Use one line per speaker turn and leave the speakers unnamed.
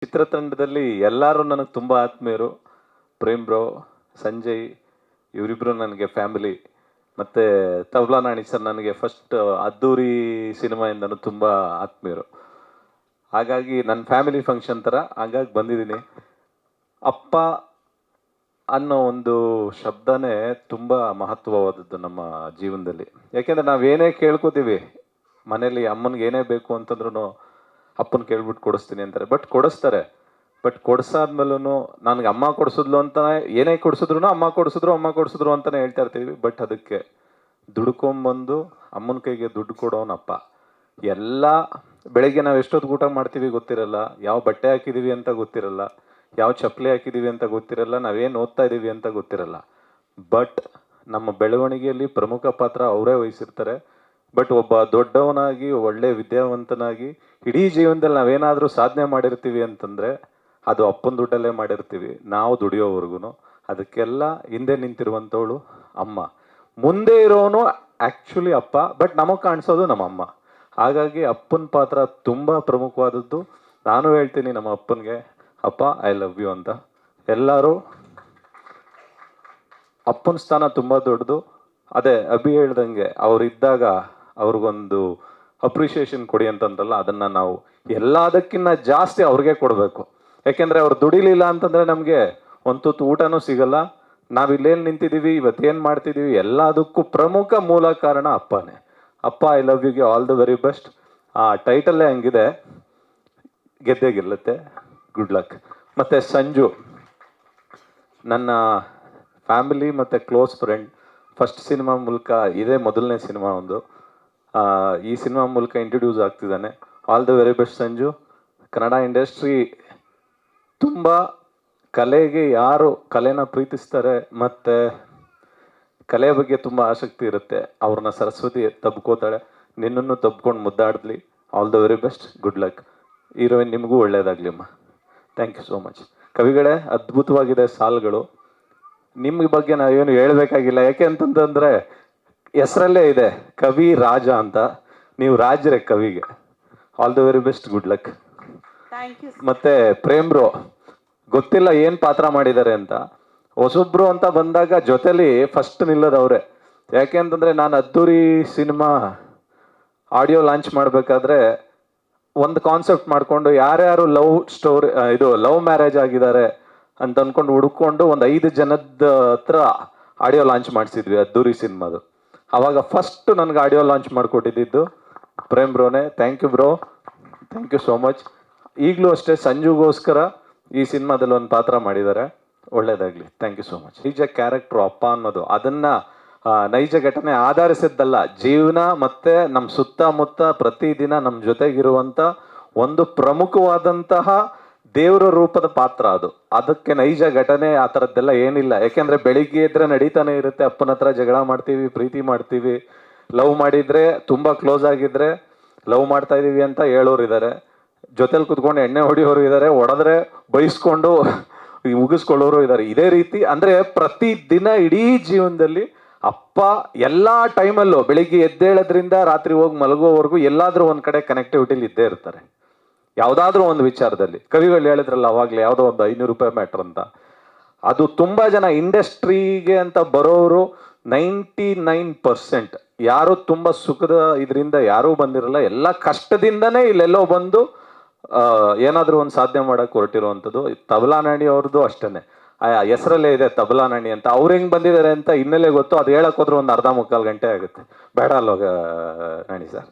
ಚಿತ್ರತಂಡದಲ್ಲಿ ಎಲ್ಲರೂ ನನಗೆ ತುಂಬ ಆತ್ಮೀಯರು. ಪ್ರೇಮ್ ಬ್ರೋ, ಸಂಜಯ್ ಇವರಿಬ್ಬರು ನನಗೆ ಫ್ಯಾಮಿಲಿ. ಮತ್ತು ತಬಲಾ ನಾಣಿ ಸರ್ ನನಗೆ ಫಸ್ಟ್ ಅದ್ದೂರಿ ಸಿನಿಮಾಯಿಂದನೂ ತುಂಬ ಆತ್ಮೀಯರು. ಹಾಗಾಗಿ ನನ್ನ ಫ್ಯಾಮಿಲಿ ಫಂಕ್ಷನ್ ಥರ ಹಾಗಾಗಿ ಬಂದಿದ್ದೀನಿ. ಅಪ್ಪ ಅನ್ನೋ ಒಂದು ಶಬ್ದನೇ ತುಂಬ ಮಹತ್ವವಾದದ್ದು ನಮ್ಮ ಜೀವನದಲ್ಲಿ. ಯಾಕೆಂದರೆ ನಾವೇನೇ ಕೇಳ್ಕೊತೀವಿ ಮನೇಲಿ, ಅಮ್ಮನಿಗೆ ಏನೇ ಬೇಕು ಅಂತಂದ್ರೂ ಅಪ್ಪನ ಕೇಳ್ಬಿಟ್ಟು ಕೊಡಿಸ್ತೀನಿ ಅಂತಾರೆ. ಬಟ್ ಕೊಡಿಸ್ತಾರೆ. ಬಟ್ ಕೊಡಿಸಾದ್ಮೇಲೂ ನನಗೆ ಅಮ್ಮ ಕೊಡಿಸಿದ್ಲು ಅಂತ ಏನೇ ಕೊಡಿಸಿದ್ರು ಅಮ್ಮ ಕೊಡಿಸಿದ್ರು ಅಂತಲೇ ಹೇಳ್ತಾ ಇರ್ತೀವಿ. ಬಟ್ ಅದಕ್ಕೆ ದುಡ್ಕೊಂಬಂದು ಅಮ್ಮನ ಕೈಗೆ ದುಡ್ಡು ಕೊಡೋನಪ್ಪ. ಎಲ್ಲ ಬೆಳಗ್ಗೆ ನಾವು ಎಷ್ಟೊತ್ತು ಊಟ ಮಾಡ್ತೀವಿ ಗೊತ್ತಿರಲ್ಲ, ಯಾವ ಬಟ್ಟೆ ಹಾಕಿದ್ದೀವಿ ಅಂತ ಗೊತ್ತಿರಲ್ಲ, ಯಾವ ಚಪ್ಪಲಿ ಹಾಕಿದ್ದೀವಿ ಅಂತ ಗೊತ್ತಿರಲ್ಲ, ನಾವೇನು ಓದ್ತಾ ಇದ್ದೀವಿ ಅಂತ ಗೊತ್ತಿರಲ್ಲ. ಬಟ್ ನಮ್ಮ ಬೆಳವಣಿಗೆಯಲ್ಲಿ ಪ್ರಮುಖ ಪಾತ್ರ ಅವರೇ ವಹಿಸಿರ್ತಾರೆ. ಬಟ್ ಒಬ್ಬ ದೊಡ್ಡವನಾಗಿ, ಒಳ್ಳೆ ವಿದ್ಯಾವಂತನಾಗಿ ಇಡೀ ಜೀವನದಲ್ಲಿ ನಾವೇನಾದರೂ ಸಾಧನೆ ಮಾಡಿರ್ತೀವಿ ಅಂತಂದರೆ ಅದು ಅಪ್ಪನ ದುಡ್ಡಲ್ಲೇ ಮಾಡಿರ್ತೀವಿ, ನಾವು ದುಡಿಯೋವರೆಗೂ. ಅದಕ್ಕೆಲ್ಲ ಹಿಂದೆ ನಿಂತಿರುವಂಥವಳು ಅಮ್ಮ. ಮುಂದೆ ಇರೋನು ಆ್ಯಕ್ಚುಲಿ ಅಪ್ಪ, ಬಟ್ ನಮಗೆ ಕಾಣಿಸೋದು ನಮ್ಮ ಅಮ್ಮ. ಹಾಗಾಗಿ ಅಪ್ಪನ ಪಾತ್ರ ತುಂಬ ಪ್ರಮುಖವಾದದ್ದು. ನಾನು ಹೇಳ್ತೀನಿ ನಮ್ಮ ಅಪ್ಪನಿಗೆ, ಅಪ್ಪ ಐ ಲವ್ ಯು ಅಂತ. ಎಲ್ಲರೂ ಅಪ್ಪನ ಸ್ಥಾನ ತುಂಬ ದೊಡ್ಡದು. ಅದೇ ಅಭಿ ಹೇಳ್ದಂಗೆ ಅವರಿದ್ದಾಗ ಅವ್ರಿಗೊಂದು ಅಪ್ರಿಷಿಯೇಷನ್ ಕೊಡಿ ಅಂತಂದ್ರಲ್ಲ, ಅದನ್ನು ನಾವು ಎಲ್ಲದಕ್ಕಿಂತ ಜಾಸ್ತಿ ಅವ್ರಿಗೆ ಕೊಡಬೇಕು. ಯಾಕೆಂದರೆ ಅವ್ರು ದುಡಿಲಿಲ್ಲ ಅಂತಂದರೆ ನಮಗೆ ಒಂದು ತುತ್ತು ಊಟನೂ ಸಿಗಲ್ಲ. ನಾವಿಲ್ಲೇನು ನಿಂತಿದ್ದೀವಿ, ಇವತ್ತೇನು ಮಾಡ್ತಿದ್ದೀವಿ, ಎಲ್ಲದಕ್ಕೂ ಪ್ರಮುಖ ಮೂಲ ಕಾರಣ ಅಪ್ಪನೇ. ಅಪ್ಪ ಐ ಲವ್ ಯುಗೆ ಆಲ್ ದ ವೆರಿ ಬೆಸ್ಟ್. ಆ ಟೈಟಲ್ಲೇ ಹಂಗಿದೆ, ಗೆದ್ದೇ ಗೆಲ್ಲುತ್ತೆ. Good luck. ಮತ್ತು ಸಂಜು ನನ್ನ ಫ್ಯಾಮಿಲಿ ಮತ್ತು ಕ್ಲೋಸ್ ಫ್ರೆಂಡ್. ಫಸ್ಟ್ ಸಿನಿಮಾ ಮೂಲಕ, ಇದೇ ಮೊದಲನೇ ಸಿನಿಮಾ ಒಂದು, ಈ ಸಿನಿಮಾ ಮೂಲಕ ಇಂಟ್ರೊಡ್ಯೂಸ್ ಆಗ್ತಿದ್ದಾನೆ. All the very best Sanju. Kannada industry ತುಂಬ ಕಲೆಗೆ, ಯಾರು ಕಲೆನ ಪ್ರೀತಿಸ್ತಾರೆ ಮತ್ತು ಕಲೆ ಬಗ್ಗೆ ತುಂಬ ಆಸಕ್ತಿ ಇರುತ್ತೆ, ಅವ್ರನ್ನ ಸರಸ್ವತಿ ತಬ್ಕೋತಾಳೆ. ನಿನ್ನನ್ನು ತಬ್ಕೊಂಡು ಮುದ್ದಾಡ್ಲಿ. All the very best. Good luck. Heroine ನಿಮಗೂ ಒಳ್ಳೆಯದಾಗಲಿ ಅಮ್ಮ. Thank you so much. ಕವಿಗಳೇ, ಅದ್ಭುತವಾಗಿದೆ ಸಾಲುಗಳು. ನಿಮ್ಮ ಬಗ್ಗೆ ನಾವೇನು ಹೇಳಬೇಕಾಗಿಲ್ಲ. ಯಾಕೆ ಅಂತಂತಂದರೆ ಹೆಸರಲ್ಲೇ ಇದೆ ಕವಿ ರಾಜ ಅಂತ. ನೀವು ರಾಜರೇ ಕವಿಗೆ. All the very best. Good luck. ಮತ್ತು ಪ್ರೇಮ್ ಬ್ರೋ, ಗೊತ್ತಿಲ್ಲ ಏನು ಪಾತ್ರ ಮಾಡಿದ್ದಾರೆ ಅಂತ. ಹೊಸಬ್ರು ಅಂತ ಬಂದಾಗ ಜೊತೆಲಿ ಫಸ್ಟ್ ನಿಲ್ಲೋದು ಅವರೇ. ಯಾಕೆ ಅಂತಂದರೆ ನಾನು ಅದ್ದೂರಿ ಸಿನಿಮಾ ಆಡಿಯೋ ಲಾಂಚ್ ಮಾಡಬೇಕಾದ್ರೆ ಒಂದು ಕಾನ್ಸೆಪ್ಟ್ ಮಾಡಿಕೊಂಡು ಯಾರ್ಯಾರು ಲವ್ ಮ್ಯಾರೇಜ್ ಆಗಿದ್ದಾರೆ ಅಂತ ಅಂದ್ಕೊಂಡು ಹುಡ್ಕೊಂಡು ಒಂದು 5 ಜನದ ಹತ್ರ ಆಡಿಯೋ ಲಾಂಚ್ ಮಾಡಿಸಿದ್ವಿ ಅದ್ದೂರಿ ಸಿನಿಮಾದು. ಆವಾಗ ಫಸ್ಟ್ ನನಗೆ ಆಡಿಯೋ ಲಾಂಚ್ ಮಾಡಿಕೊಟ್ಟಿದ್ದು ಪ್ರೇಮ್ ಬ್ರೋನೇ. Thank you bro, thank you so much. ಈಗಲೂ ಅಷ್ಟೇ ಸಂಜುಗೋಸ್ಕರ ಈ ಸಿನಿಮಾದಲ್ಲಿ ಒಂದು ಪಾತ್ರ ಮಾಡಿದ್ದಾರೆ. ಒಳ್ಳೇದಾಗಲಿ. Thank you so much. ನೈಜ ಕ್ಯಾರೆಕ್ಟ್ರು ಅಪ್ಪ ಅನ್ನೋದು, ಅದನ್ನು ನೈಜ ಘಟನೆ ಆಧರಿಸಿದ್ದಲ್ಲ, ಜೀವನ ಮತ್ತು ನಮ್ಮ ಸುತ್ತಮುತ್ತ ಪ್ರತಿದಿನ ನಮ್ಮ ಜೊತೆಗಿರುವಂಥ ಒಂದು ಪ್ರಮುಖವಾದಂತಹ ದೇವರ ರೂಪದ ಪಾತ್ರ ಅದು. ಅದಕ್ಕೆ ನೈಜ ಘಟನೆ ಆ ಥರದ್ದೆಲ್ಲ ಏನಿಲ್ಲ. ಯಾಕೆಂದರೆ ಬೆಳಿಗ್ಗೆ ಇದ್ದರೆ ನಡೀತಾನೆ ಇರುತ್ತೆ. ಅಪ್ಪನ ಹತ್ರ ಜಗಳ ಮಾಡ್ತೀವಿ, ಪ್ರೀತಿ ಮಾಡ್ತೀವಿ. ಲವ್ ಮಾಡಿದರೆ, ತುಂಬ ಕ್ಲೋಸ್ ಆಗಿದ್ದರೆ ಲವ್ ಮಾಡ್ತಾ ಇದ್ದೀವಿ ಅಂತ ಹೇಳೋರು ಇದ್ದಾರೆ. ಜೊತೆಲಿ ಕುತ್ಕೊಂಡು ಎಣ್ಣೆ ಹೊಡಿಯೋರು ಇದ್ದಾರೆ, ಹೊಡೆದ್ರೆ ಬೈಸ್ಕೊಂಡು ಮುಗಿಸ್ಕೊಳ್ಳೋರು ಇದ್ದಾರೆ. ಇದೇ ರೀತಿ ಅಂದರೆ ಪ್ರತಿದಿನ ಇಡೀ ಜೀವನದಲ್ಲಿ ಅಪ್ಪ ಎಲ್ಲ ಟೈಮಲ್ಲೂ ಬೆಳಿಗ್ಗೆ ಎದ್ದೇಳೋದ್ರಿಂದ ರಾತ್ರಿ ಹೋಗಿ ಮಲಗೋವರೆಗೂ ಎಲ್ಲಾದರೂ ಒಂದು ಕಡೆ ಕನೆಕ್ಟಿವಿಟಿಲಿ ಇದ್ದೇ ಇರ್ತಾರೆ, ಯಾವುದಾದ್ರೂ ಒಂದು ವಿಚಾರದಲ್ಲಿ. ಕವಿಗಳು ಹೇಳಿದ್ರಲ್ಲ ಅವಾಗಲೇ, ಯಾವುದೋ ಒಂದು 500 ರೂಪಾಯಿ ಮ್ಯಾಟ್ರ್ ಅಂತ. ಅದು ತುಂಬ ಜನ ಇಂಡಸ್ಟ್ರಿಗೆ ಅಂತ ಬರೋರು 99% ಯಾರು ತುಂಬ ಸುಖದ ಇದರಿಂದ ಯಾರೂ ಬಂದಿರಲ್ಲ. ಎಲ್ಲ ಕಷ್ಟದಿಂದನೇ ಇಲ್ಲೆಲ್ಲೋ ಬಂದು ಏನಾದರೂ ಒಂದು ಸಾಧನೆ ಮಾಡೋಕ್ಕೆ ಹೊರಟಿರುವಂಥದ್ದು. ತಬಲಾ ನಾಣಿ ಅವ್ರದ್ದು ಅಷ್ಟೇ, ಹೆಸರಲ್ಲೇ ಇದೆ ತಬಲಾ ನಾಣಿ ಅಂತ. ಅವ್ರು ಹೆಂಗೆ ಬಂದಿದ್ದಾರೆ ಅಂತ ಹಿನ್ನೆಲೆ ಗೊತ್ತು. ಅದು ಹೇಳಕ್ಕೆ ಹೋದ್ರೆ ಒಂದು ಅರ್ಧ ಮುಕ್ಕಾಲು ಗಂಟೆ ಆಗುತ್ತೆ. ಬೇಡ ಅಲ್ವಾಗ ನಾಣಿ ಸರ್?